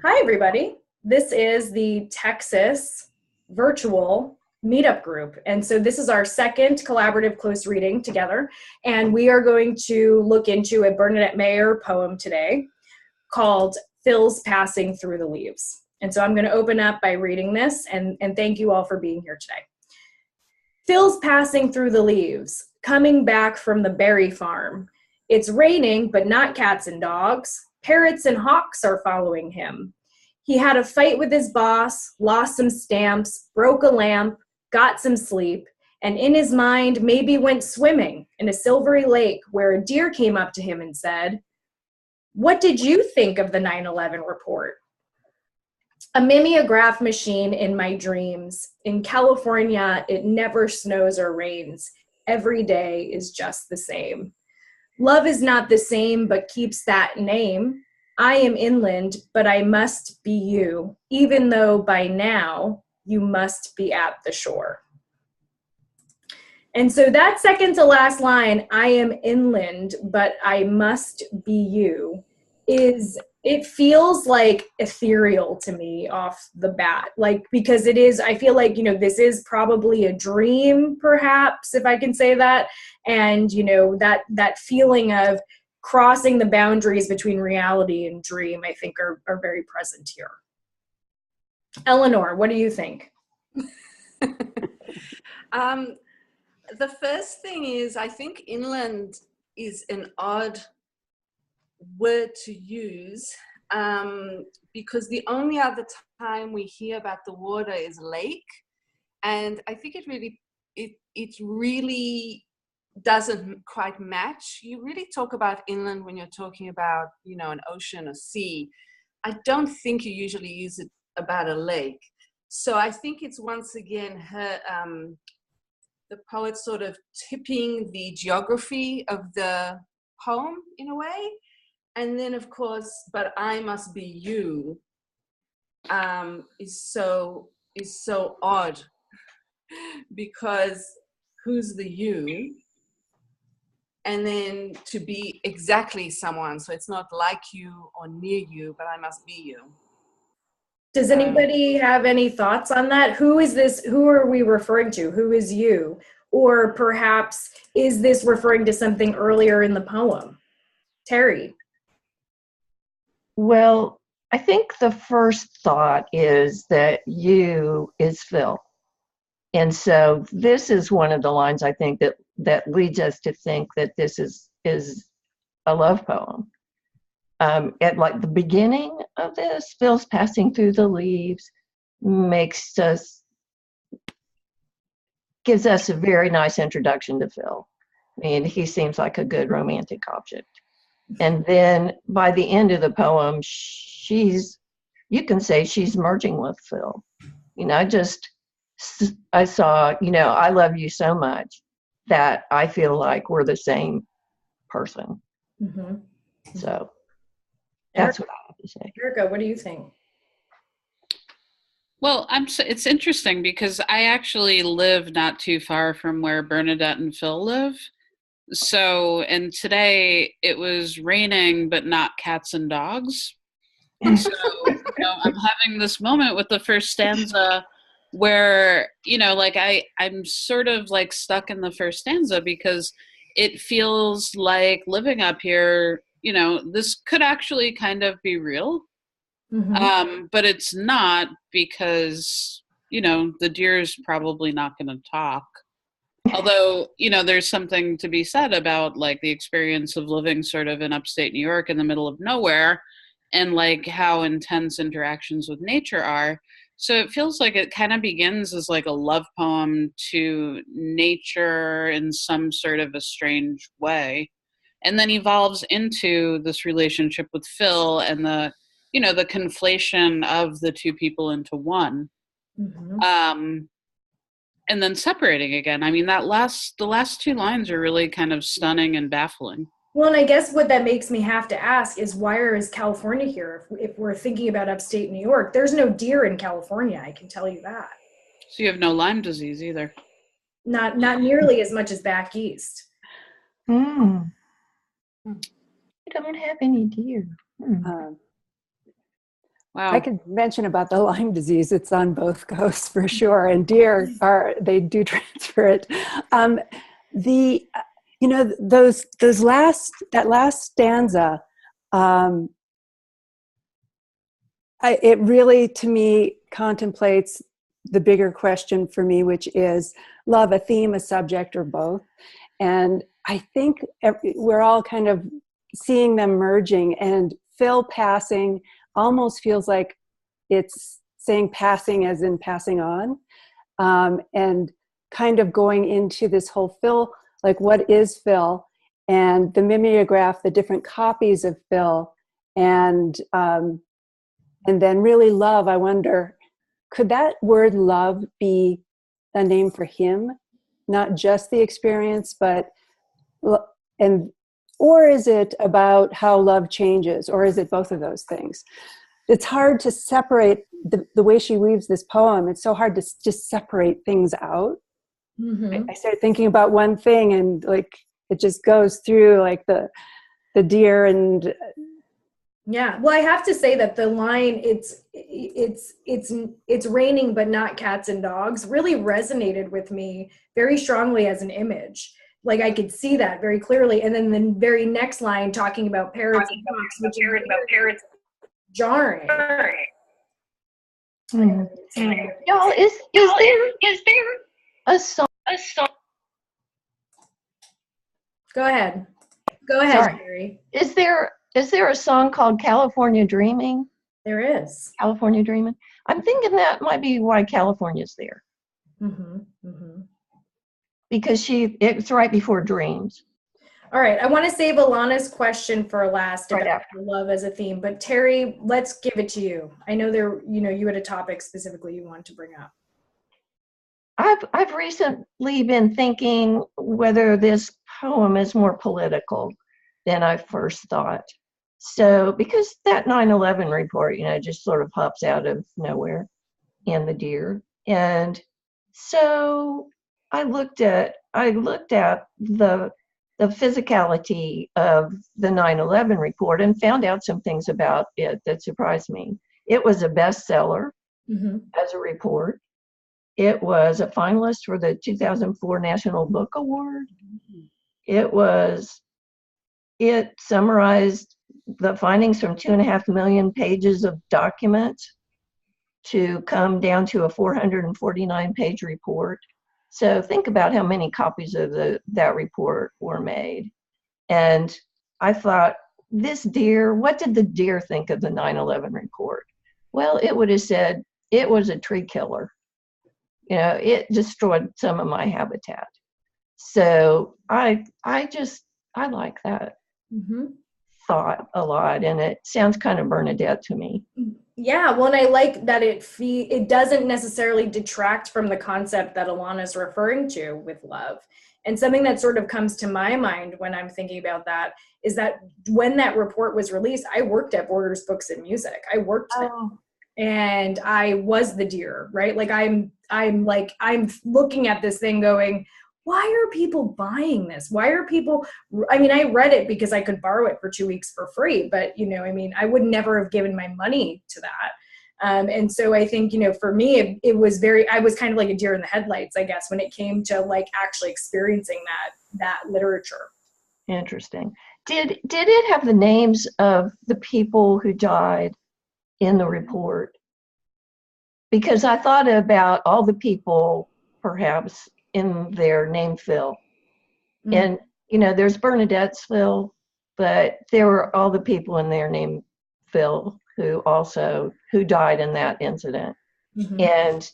Hi, everybody. This is the Texas Virtual Meetup Group. And so this is our second collaborative close reading together. And we are going to look into a Bernadette Mayer poem today called Phil's Passing Through the Leaves. And so I'm going to open up by reading this, and thank you all for being here today. Phil's passing through the leaves, coming back from the berry farm. It's raining, but not cats and dogs. Parrots and hawks are following him. He had a fight with his boss, lost some stamps, broke a lamp, got some sleep, and in his mind maybe went swimming in a silvery lake where a deer came up to him and said, "What did you think of the 9/11 report?" A mimeograph machine in my dreams. In California, it never snows or rains. Every day is just the same. Love is not the same, but keeps that name. I am inland, but I must be you, even though by now you must be at the shore. And so that second to last line, I am inland, but I must be you, it feels like ethereal to me off the bat. Like, because it is, I feel like, this is probably a dream, perhaps, if I can say that. And, that feeling of crossing the boundaries between reality and dream, I think are very present here. Eleanor, what do you think? The first thing is, I think inland is an odd word to use because the only other time we hear about the water is lake, and I think it really doesn't quite match. You really talk about inland when you're talking about an ocean or sea. I don't think you usually use it about a lake. So I think it's once again her the poet sort of tipping the geography of the poem in a way. And then, of course, but I must be you is so odd because who's the you? And then to be exactly someone. So it's not like you or near you, but I must be you. Does anybody have any thoughts on that? Who is this? Who are we referring to? Who is you? Or perhaps is this referring to something earlier in the poem? Terry. Well, I think the first thought is that you is Phil. And so this is one of the lines I think that leads us to think that this is a love poem. At like the beginning of this, Phil's passing through the leaves gives us a very nice introduction to Phil. I mean, he seems like a good romantic object. And then by the end of the poem, you can say she's merging with Phil. I saw, I love you so much that I feel like we're the same person. Mm-hmm. So that's what I have to say. Erica, what do you think? Well, it's interesting because I actually live not too far from where Bernadette and Phil live. So, and today it was raining, but not cats and dogs. So, I'm having this moment with the first stanza where, I'm sort of like stuck in the first stanza because it feels like living up here, this could actually kind of be real. Mm-hmm. But it's not because, the deer is probably not going to talk. Although, there's something to be said about like the experience of living sort of in upstate New York in the middle of nowhere and like how intense interactions with nature are. So it feels like it kind of begins as like a love poem to nature in some sort of a strange way, and then evolves into this relationship with Phil and the conflation of the two people into one. Mm-hmm. And then separating again. I mean, the last two lines are really kind of stunning and baffling. Well, and I guess what that makes me have to ask is where is California here? If we're thinking about upstate New York, there's no deer in California, I can tell you that. So you have no Lyme disease either. Not nearly as much as back east. I don't have any deer. Wow. I could mention about the Lyme disease. It's on both coasts for sure, and deer they do transfer it. The you know that last stanza, it really to me contemplates the bigger question for me, which is love a theme, a subject, or both. And I think we're all kind of seeing them merging, and Phil passing almost feels like it's saying passing as in passing on, and kind of going into this whole Phil, like what is Phil, and the mimeograph, the different copies of Phil, and then really love. I wonder, could that word love be a name for him, not just the experience, but or is it about how love changes, or is it both of those things? It's hard to separate the way she weaves this poem. It's so hard to just separate things out. Mm-hmm. I started thinking about one thing, and like it just goes through, like the deer and. Yeah, well, I have to say that the line it's raining but not cats and dogs really resonated with me very strongly as an image. Like I could see that very clearly. And then the very next line talking about parrots and dogs, which is jarring. Y'all, is there a song? Go ahead, Sorry. Mary. Is there a song called California Dreaming? There is. California Dreaming. I'm thinking that might be why California's there. Mm-hmm. Mm-hmm. Because it's right before Dreams. All right, I want to save Alana's question for last Right about after. love as a theme, but Terry, let's give it to you. I know you had a topic specifically you wanted to bring up. I've recently been thinking whether this poem is more political than I first thought. So, because that 9/11 report, just sort of pops out of nowhere, and the deer. And so I looked at the physicality of the 9/11 report and found out some things about it that surprised me. It was a bestseller as a report. It was a finalist for the 2004 National Book Award. It summarized the findings from 2.5 million pages of documents to come down to a 449-page report. So think about how many copies of that report were made. And I thought, this deer, what did the deer think of the 9/11 report? Well, it would have said it was a tree killer. It destroyed some of my habitat. So I like that thought a lot, and it sounds kind of Bernadette to me. Yeah, well, and I like that it doesn't necessarily detract from the concept that Alana's referring to with love. And something that sort of comes to my mind when I'm thinking about that is that when that report was released, I worked at Borders Books and Music. I worked there, and I was the deer, right? Like I'm looking at this thing going, why are people buying this? Why are people, I read it because I could borrow it for 2 weeks for free, but I would never have given my money to that. And so I think, for me, it was I was kind of like a deer in the headlights, I guess, when it came to like actually experiencing that literature. Interesting. Did it have the names of the people who died in the report? Because I thought about all the people perhaps in their name Phil. And there's Bernadette's Phil, but there were all the people in their name Phil who died in that incident. And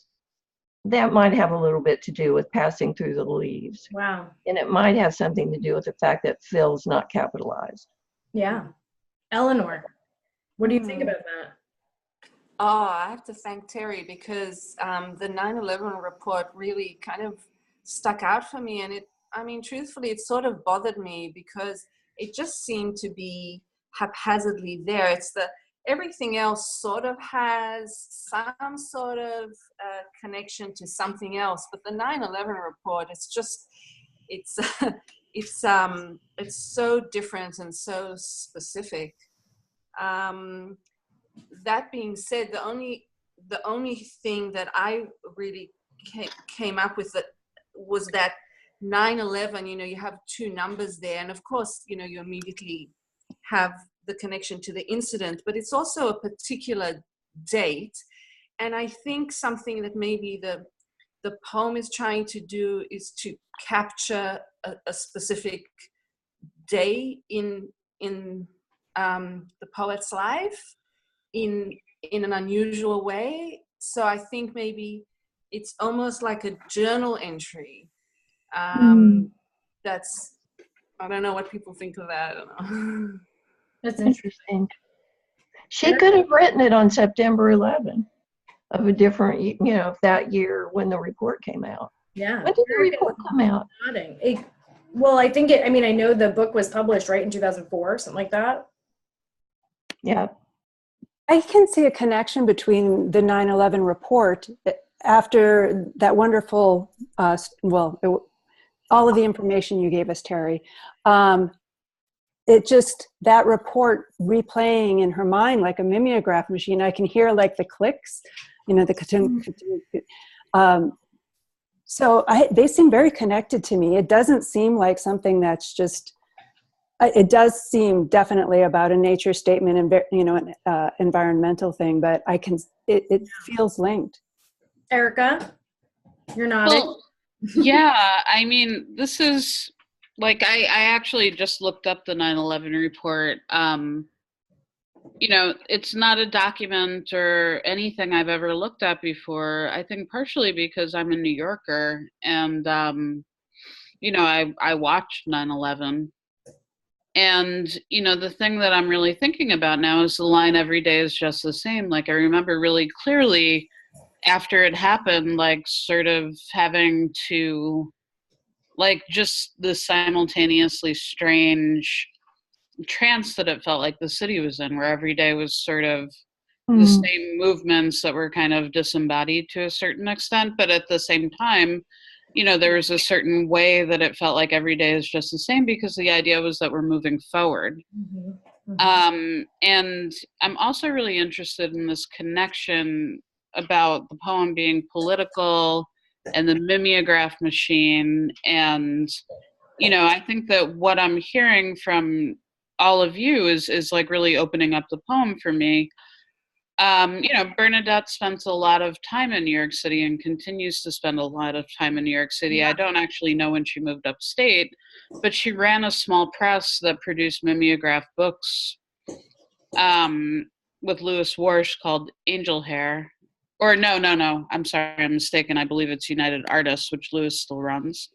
that might have a little bit to do with passing through the leaves. Wow. And it might have something to do with the fact that Phil's not capitalized. Yeah. Eleanor, what do you think about that? Oh, I have to thank Terry, because the 9/11 report really kind of stuck out for me. And truthfully, it sort of bothered me because it just seemed to be haphazardly there. Everything else sort of has some sort of connection to something else. But the 9/11 report, it's so different and so specific. that being said, the only thing that I really came up with was that 9/11. You know, you have two numbers there, and of course, you know, you immediately have the connection to the incident, but it's also a particular date. And I think something that maybe the poem is trying to do is to capture a specific day in the poet's life in an unusual way. So I think maybe it's almost like a journal entry. That's, I don't know what people think of that. I don't know. That's Interesting. She could have written it on September 11 of a different, you know, that year when the report came out. Yeah. When did the report come out? Well, I think I mean, I know the book was published, right, in 2004, something like that. Yeah. I can see a connection between the 9/11 report after that wonderful, all of the information you gave us, Terry. It just, that report replaying in her mind like a mimeograph machine. I can hear like the clicks, you know, so they seem very connected to me. It doesn't seem like something that's just, it does seem definitely about a nature statement and, you know, an environmental thing, but it feels linked. Erica, you're nodding. Well, yeah, I mean, this is like, I actually just looked up the 9/11 report. You know, it's not a document or anything I've ever looked at before. I think partially because I'm a New Yorker and, you know, I watched 9/11. And, you know, the thing that I'm really thinking about now is the line, every day is just the same. Like, I remember really clearly after it happened, like, sort of having to, like, just the simultaneously strange trance that it felt like the city was in, where every day was sort of the same movements that were kind of disembodied to a certain extent. But at the same time, you know, there was a certain way that it felt like every day is just the same, because the idea was that we're moving forward. And I'm also really interested in this connection about the poem being political and the mimeograph machine. And, you know, I think that what I'm hearing from all of you is like really opening up the poem for me. You know, Bernadette spent a lot of time in New York City and continues to spend a lot of time in New York City. I don't actually know when she moved upstate, but she ran a small press that produced mimeograph books with Louis Warsh called Angel Hair. Or no, I'm sorry, I'm mistaken. I believe it's United Artists, which Louis still runs.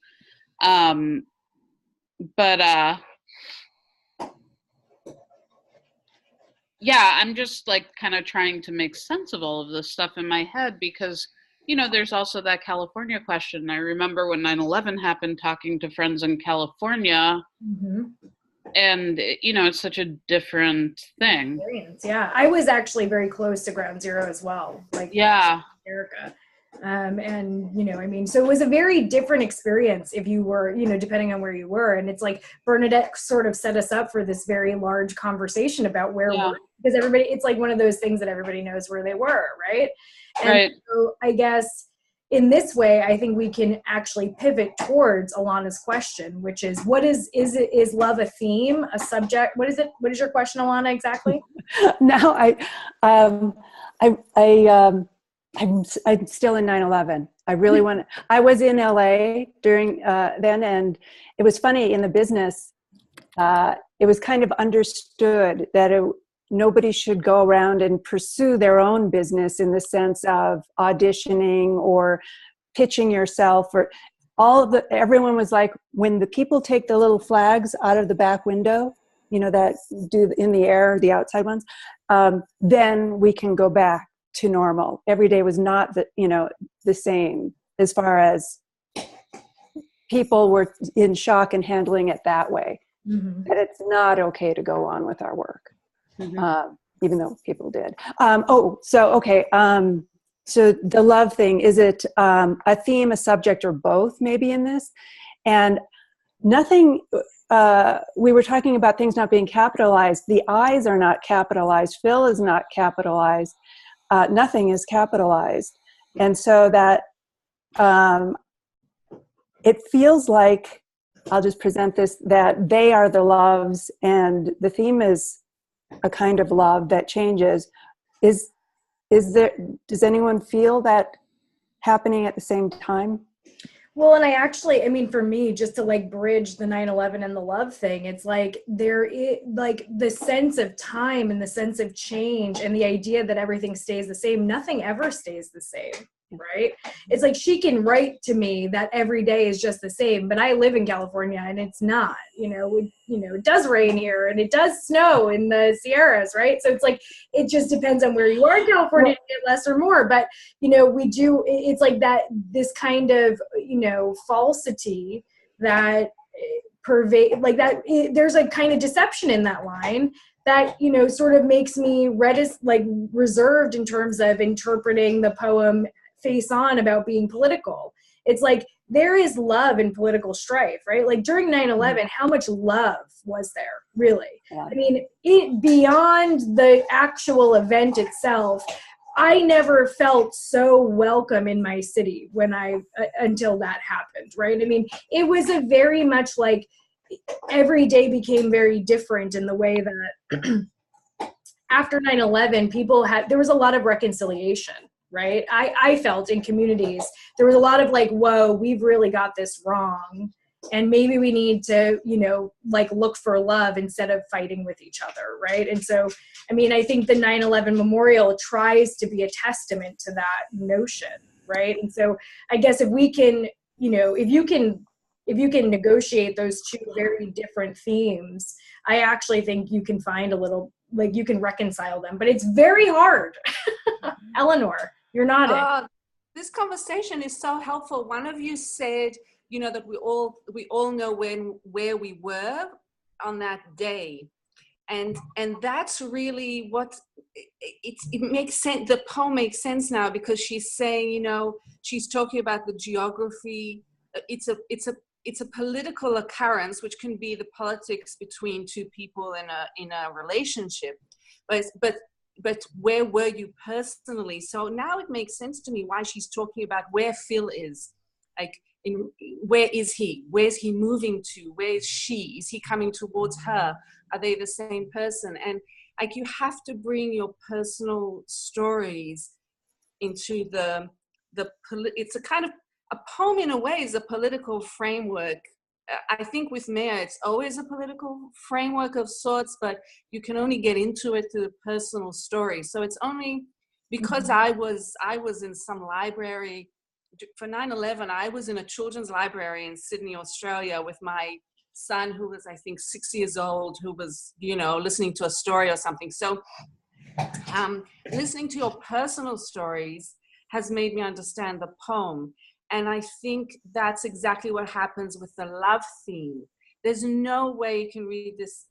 Yeah, I'm just like kind of trying to make sense of all of this stuff in my head, because, you know, there's also that California question. I remember when 9/11 happened, talking to friends in California, and, you know, it's such a different thing. Yeah, I was actually very close to Ground Zero as well. Like, yeah, Erica. And, you know, I mean, so it was a very different experience if you were, you know, depending on where you were. And it's like Bernadette sort of set us up for this very large conversation about where we're, because everybody, it's like one of those things that everybody knows where they were, right? And so I guess in this way, I think we can actually pivot towards Alana's question, which is, is love a theme, a subject? What is it? What is your question, Alana, exactly? No, I'm still in 9/11. I really want. I was in LA during then, and it was funny in the business. It was kind of understood that nobody should go around and pursue their own business in the sense of auditioning or pitching yourself, or everyone was like, when the people take the little flags out of the back window, you know, that do in the air, the outside ones, then we can go back to normal. Every day was not the same, as far as people were in shock and handling it that way. That it's not okay to go on with our work. Even though people did. So the love thing, is it a theme, a subject, or both maybe in this? And nothing, we were talking about things not being capitalized. The I's are not capitalized. Phil is not capitalized. Nothing is capitalized. And so that it feels like, I'll just present this, that they are the loves, and the theme is a kind of love that changes. Is there, does anyone feel that happening at the same time? Well, and I mean, for me, just to like bridge the 9/11 and the love thing, it's like there is like the sense of time and the sense of change and the idea that everything stays the same. Nothing ever stays the same, right? It's like she can write to me that every day is just the same, but I live in California and it's not. It does rain here and it does snow in the Sierras, right? So it's like it just depends on where you are in California, you get less or more. But we do. It's like that. This kind of falsity that pervade, like that. There's a kind of deception in that line that sort of makes me reserved in terms of interpreting the poem face on about being political. It's like there is love in political strife, right? Like during 9/11, how much love was there, really? Yeah. I mean, beyond the actual event itself, I never felt so welcome in my city until that happened, right? I mean, it was a very much like every day became very different in the way that after 9/11, there was a lot of reconciliation, right? I felt in communities, there was a lot of like, whoa, we've really got this wrong. And maybe we need to, look for love instead of fighting with each other, right? And so, I mean, I think the 9/11 memorial tries to be a testament to that notion, right? And so I guess if we can, if you can negotiate those two very different themes, I actually think you can find you can reconcile them, but it's very hard. Eleanor, you're nodding. This conversation is so helpful. One of you said, that we all know where we were on that day. And that's really what it makes sense. The poem makes sense now because she's saying, she's talking about the geography. It's a political occurrence, which can be the politics between two people in a relationship. But where were you personally? So now it makes sense to me why she's talking about where Phil is. Like, where is he? Where's he moving to? Where is she? Is he coming towards her? Are they the same person? And like, you have to bring your personal stories into it's a kind of, a poem in a way is a political framework. I think with Mayer, it's always a political framework of sorts, but you can only get into it through the personal story. So it's only because I was in some library for 9/11. I was in a children's library in Sydney, Australia, with my son, who was, I think, 6 years old, who was, listening to a story or something. So listening to your personal stories has made me understand the poem. And I think that's exactly what happens with the love theme. There's no way you can read this,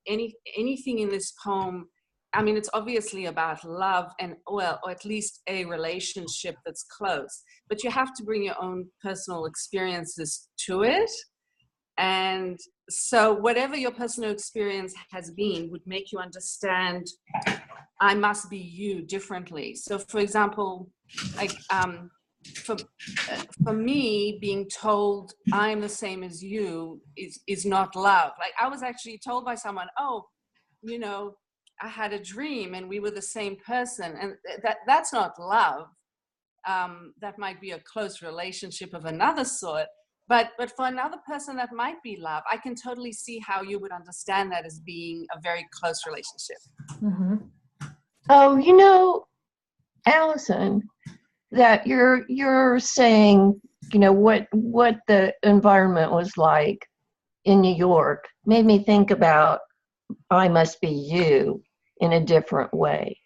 anything in this poem. I mean, it's obviously about love or at least a relationship that's close, but you have to bring your own personal experiences to it. And so whatever your personal experience has been would make you understand, I must be you differently. So for example, like, for me, being told I'm the same as you is not love. Like, I was actually told by someone, I had a dream and we were the same person, and that's not love. That might be a close relationship of another sort, but for another person that might be love. I can totally see how you would understand that as being a very close relationship. Mm-hmm. Oh, Allison, that you're saying, what the environment was like in New York made me think about I Must Be You in a different way,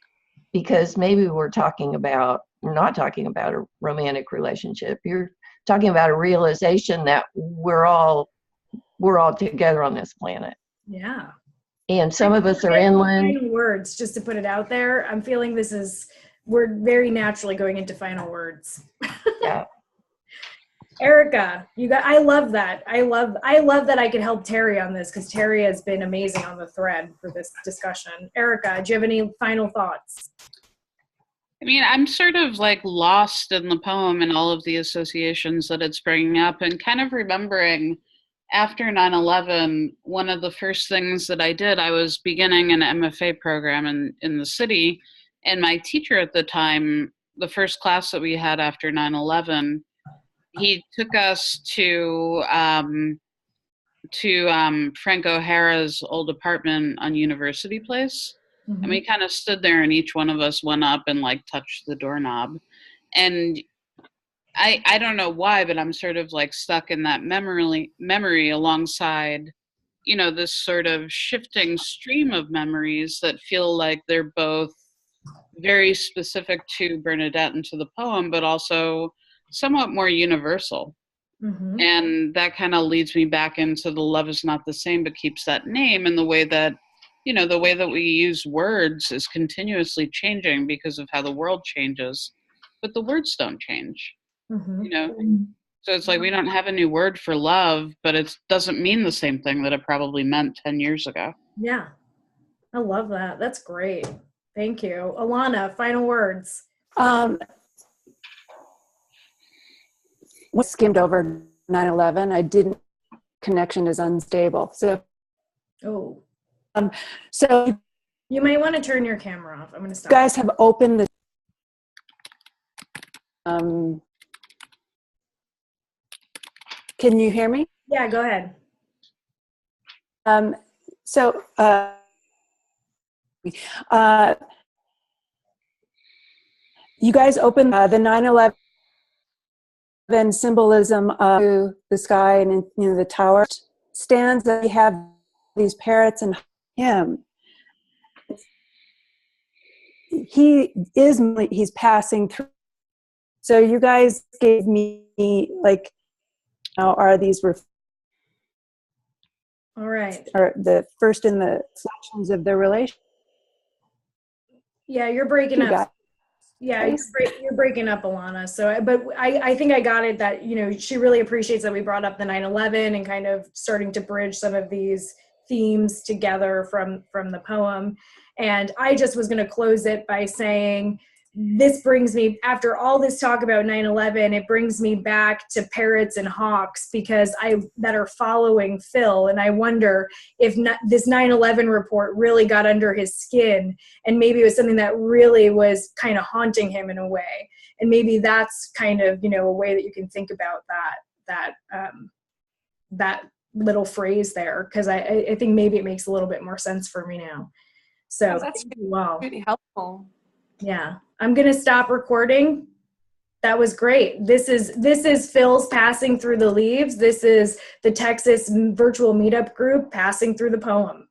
because maybe we're not talking about a romantic relationship. You're talking about a realization that we're all together on this planet. Yeah. And some of us are inland. Words, just to put it out there. I'm feeling we're very naturally going into final words. Yeah. Erica, I love that. I love that I could help Terry on this, because Terry has been amazing on the thread for this discussion. Erica, do you have any final thoughts? I mean, I'm sort of like lost in the poem and all of the associations that it's bringing up, and kind of remembering after 9/11, one of the first things that I did, I was beginning an MFA program in the city, and my teacher at the time, the first class that we had after 9/11, he took us to Frank O'Hara's old apartment on University Place. And we kind of stood there, and each one of us went up and like touched the doorknob. And I don't know why, but I'm sort of like stuck in that memory alongside, you know, this sort of shifting stream of memories that feel like they're both very specific to Bernadette and to the poem, but also somewhat more universal. And that kind of leads me back into the love is not the same, but keeps that name, and the way that, you know, the way that we use words is continuously changing because of how the world changes, but the words don't change, you know? So it's like we don't have a new word for love, but it doesn't mean the same thing that it probably meant 10 years ago. Yeah, I love that. That's great. Thank you. Alana, final words. Skimmed over 9/11. I didn't. Connection is unstable. So, so you might want to turn your camera off. I'm going to stop. You guys have opened the. Can you hear me? Yeah, go ahead. You guys opened the 9/11 symbolism of the sky and, you know, the tower stands that we have these parrots and him. He's passing through. So you guys gave me like, how are these all right, are the first in the sections of the relation? Yeah, you're breaking up. Yeah, you're breaking up, Alana. So, but I think I got it that, you know, she really appreciates that we brought up the 9/11 and kind of starting to bridge some of these themes together from the poem. And I just was going to close it by saying, this brings me, after all this talk about 9/11, it brings me back to parrots and hawks that are following Phil. And I wonder if this 9/11 report really got under his skin, and maybe it was something that really was kind of haunting him in a way. And maybe that's kind of, you know, a way that you can think about that little phrase there, because I think maybe it makes a little bit more sense for me now. So that's really helpful. Yeah, I'm going to stop recording. That was great. This is Phil's Passing Through the Leaves. This is the Texas Virtual Meetup Group passing through the poem.